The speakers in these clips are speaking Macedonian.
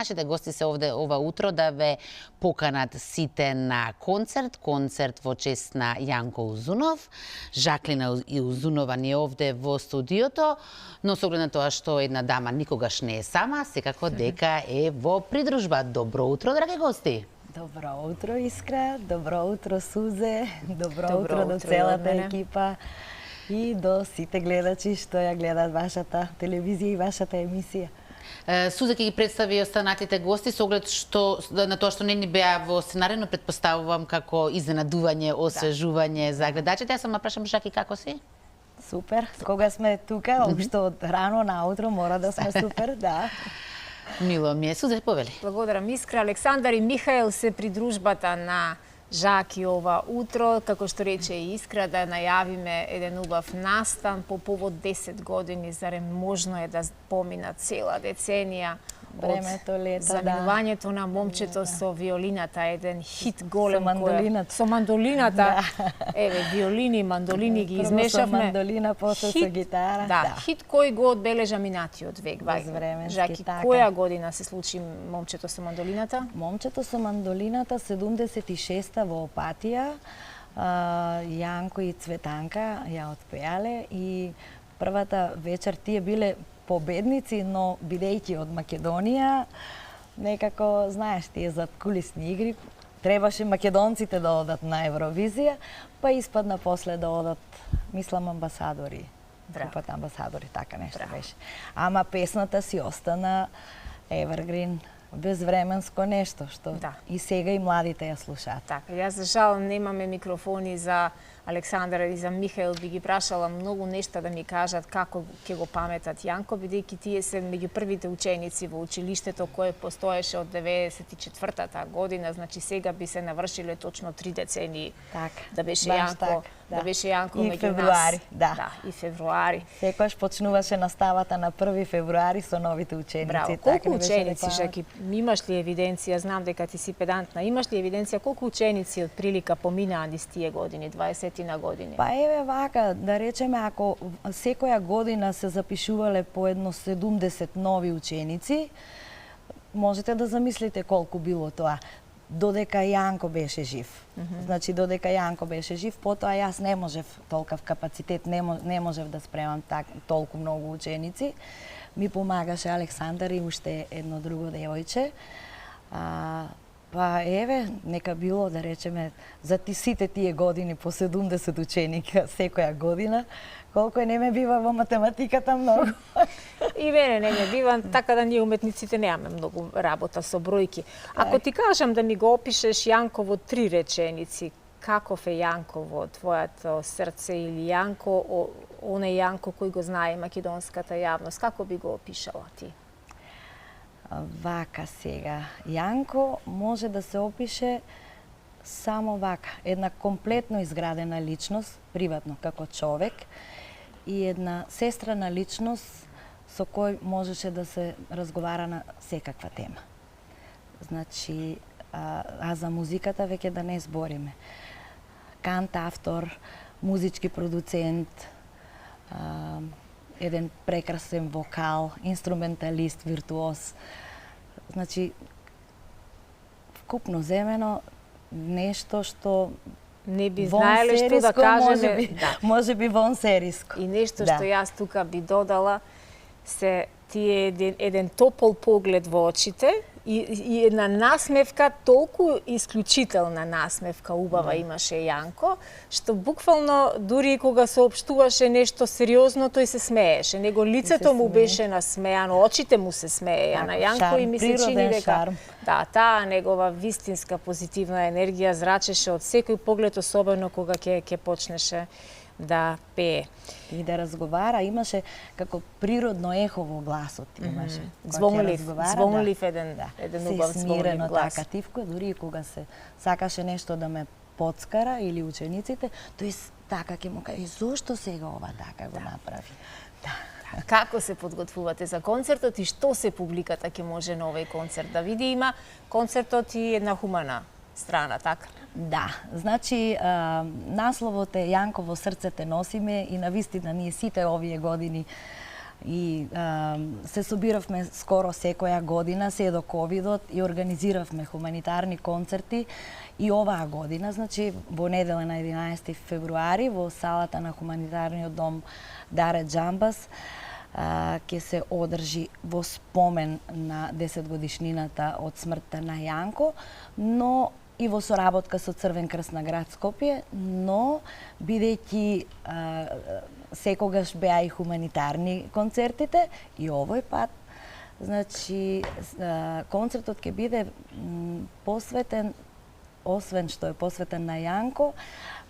Нашите гости се овде ова утро да ве поканат сите на концерт во чест на Јанко Узунов. Жаклина Узунова ни е овде во студиото, но со оглед на тоа што една дама никогаш не е сама, секако дека е во придружба. Добро утро, драги гости! Добро утро, Искра, добро утро, Сузе, добро утро до целата екипа и до сите гледачи што ја гледаат вашата телевизија и вашата емисија. Суза ќе ги представи и останатите гости со оглед на тоа што не ни беа во сценаријно, претпоставувам како изненадување, освежување за гледачите. Јас сама прашам, Жаки, како си? Супер, кога сме тука, општо од рано наутро мора да сме супер, да. Мило ми е. Суза, повели. Благодарам, Искра. Александар и Михаел се при дружбата на Жаки ова утро, како што рече и Искра, да најавиме еден убав настан по повод 10 години, зарем можно е да помина цела деценија Времето лета, заминувањето на момчето со виолината, еден хит голем. Со мандолината. Со мандолината. Еве, виолини, мандолини ги измешавме. Прво со мандолина, после со гитара. Да, хит кој го одбележа минатиот век. Жаки, која година се случи момчето со мандолината? Момчето со мандолината 76-та во Опатија. Јанко и Цветанка ја отпеале и првата вечер тие биле победници, но бидејќи од Македонија, некако, знаеш, тие задкулисни игри, требаше македонците да одат на Евровизија, па испадна после да одат, мислам, амбасадори. Купат амбасадори, така нешто беше. Ама песната си остана Evergreen, безвременско нешто, што и сега и младите ја слушаат. Така, јас за жал немаме микрофони за Александар и за Михаел, би ги прашала многу нешта да ми кажат како ќе го паметат Јанко, бидејќи тие се меѓу првите ученици во училиштето кое постоеше од 94-та година, значи сега би се навршиле точно 3 децении да беше Јанко, да беше Јанко меѓу нас. Да, и февруари. Секогаш почнуваше наставата на 1 февруари со новите ученици. Браво, колку ученици, Жаки, имаш ли евиденција, знам дека ти си педантна, имаш ли евиденција колку ученици од прилика поминаа низ тие години, 20 на години? Па еве вака, да речеме, ако секоја година се запишувале по едно 70 нови ученици, можете да замислите колку било тоа. Додека Јанко беше жив. Значи, додека Јанко беше жив, потоа јас не можев толкав капацитет, не можев да спремам толку многу ученици. Ми помагаше Александар и уште едно друго девојче. Па еве, нека било, да речеме, за сите тие години по 70 ученика секоја година, колку не ме бива во математиката многу. И мене не ме бива, така да ние уметниците немаме многу работа со бројки. Ако ти кажам да ми го опишеш Јанко во 3 реченици, каков е Јанко во твоето срце или Јанко, оној Јанко кој го знае македонската јавност, како би го опишала ти? Вака сега, Јанко може да се опише само вака, една комплетно изградена личност, приватно како човек, и една сестрана личност со кој можеше да се разговара на секаква тема. Значи, а за музиката веќе да не збориме. Кант автор, музички продуцент, еден прекрасен вокал, инструменталист, виртуоз. Значи, вкупно земено, нешто што не би знаеле што да кажеме. Може би вон сериско. И нешто што јас тука би додала, се тие еден топол поглед во очите и една насмевка, толку исклучителна насмевка убава имаше Јанко, што буквално дури кога соопштуваше нешто сериозно, тој се смееше. Него лицето му беше насмеано, очите му се смееја на Јанко и ми се чини дека таа негова вистинска позитивна енергија зрачеше од секој поглед, особено кога ќе почнеше да пее. И да разговара, имаше како природно ехо во гласот, имаше. Звонлив еден убав звонлив глас. Така тивко, дури кога се сакаше нешто да ме подскара или учениците, тој така ќе му каже, зошто сега ова така го направи? Како се подготвувате за концертот и што се публиката ќе може на овој концерт да види? Има концертот и една хумана страна, така? Да, значи насловот е Јанко во срцете носиме и навистина ние сите овие години И се собиравме скоро секоја година, се до ковидот, и организиравме хуманитарни концерти. И оваа година, значи во неделя на 11 февруари во салата на хуманитарниот дом Даре Джамбас ќе се одржи во спомен на 10 годишнината од смртта на Јанко, но и во соработка со Црвен крст на град Скопје, но бидејќи секогаш беа и хуманитарни концертите, и овој пат, значи, концертот ќе биде посветен, освен што е посветен на Јанко,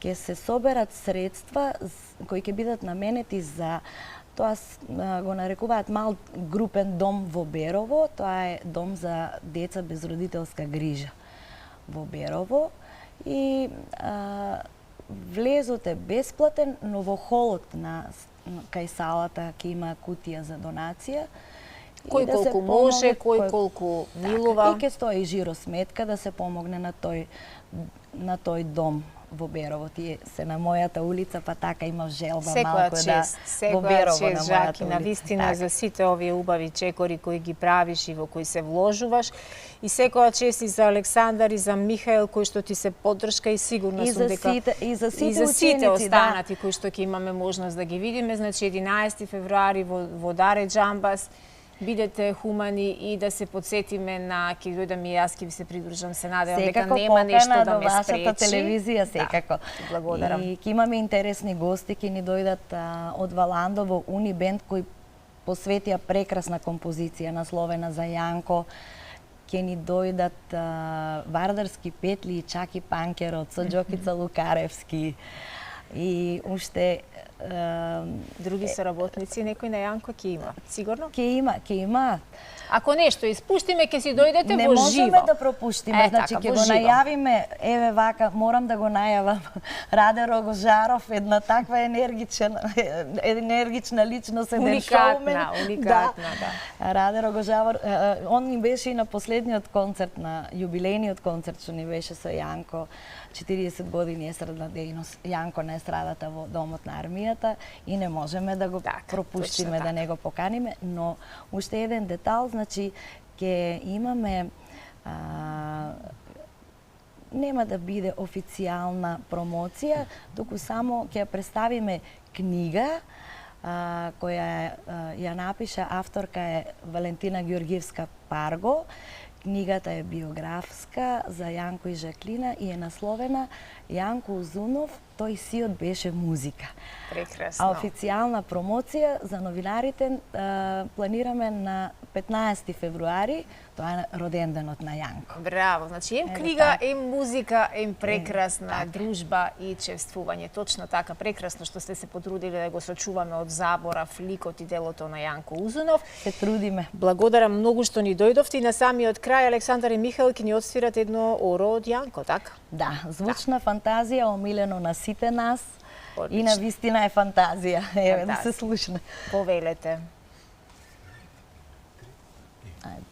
ќе се соберат средства кои ќе бидат наменети за, тоа го нарекуваат мал групен дом во Берово, тоа е дом за деца без родителска грижа во Берово, и влезот е бесплатен, но во холот кај салата ќе има кутија за донација. Кој колку може, кој колку милува. И ќе стои жиросметка да се помогне на тој дом во Берово. Тие се на мојата улица, па така имав желба малку во Берово на мојата улица. Навистина за сите овие убави чекори кои ги правиш и во кои се вложуваш. И секоја чест и за Александар и за Михаел кои што ти се поддршка, и сигурна сум дека и за сите останати кои што ќе имаме можност да ги видиме. Значи 11 февруари во Даре Джамбас. Бидете хумани и да се подсетиме на, ќе дојдам и јас ќе ви се придружам, се надевам дека нема нешто да ме спречи. Секако телевизија, секако. Да, благодарам. И ќе имаме интересни гости, ќе ни дојдат од Валандово Унибенд кој посветија прекрасна композиција насловена за Јанко. Ќе ни дојдат Вардарски петли и Чаки Панкерот со Џокица Лукаревски. И уште други соработници, некој на Јанко ќе има, сигурно? Ќе има. Ако нешто испуштиме, ќе си дојдете не во живо. Не можеме да пропуштиме, значи ќе го најавиме, еве вака, морам да го најавам, Раде Рогожаров, една таква енергична личност, еден шоумен. Уникатна, да. Раде Рогожаров, он ни беше и на последниот концерт, на јубилејниот концерт што ни беше со Јанко. 40 години естрадна дејност, Јанко на естрадата во Домот на армијата, и не можеме да го пропуштиме, да не го поканиме, но уште еден детал, значи ќе имаме нема да биде официјална промоција, туку само ќе представиме книга која ја напиша, авторка е Валентина Ѓорѓиевска Парго. Книгата е биографска за Јанко и Жаклина и е насловена Јанко Узунов, тој сиот беше музика. Прекрасно. А официјална промоција за новинарите планираме на 15 февруари, тоа е роденденот на Јанко. Браво, значи ем книга, ем музика, ем прекрасна дружба и чествување. Точно така, прекрасно што сте се потрудили да го сочуваме од заборав ликот и делото на Јанко Узунов. Се трудиме. Благодарам многу што ни дојдовте, и на самиот крај Александар и Михаел ќе ни отсвират едно оро од Јанко, така? Да, звучна фантазија, омилено на сите нас. Одлично. И на вистина е фантазија. Еве да се слушне. Повелете. Ајде.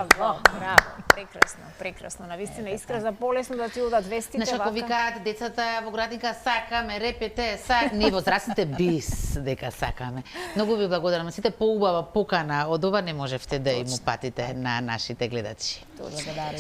Браво, прекрасно, прекрасно. Навистина искрена полесно да ти одат вестите Знаеш, ако викаат децата во градинка сакаме, репете, ние возрастните без дека сакаме. Многу ви благодарам. Сите поубава покана од ова не можевте да им упатите на нашите гледачи. Благодарим.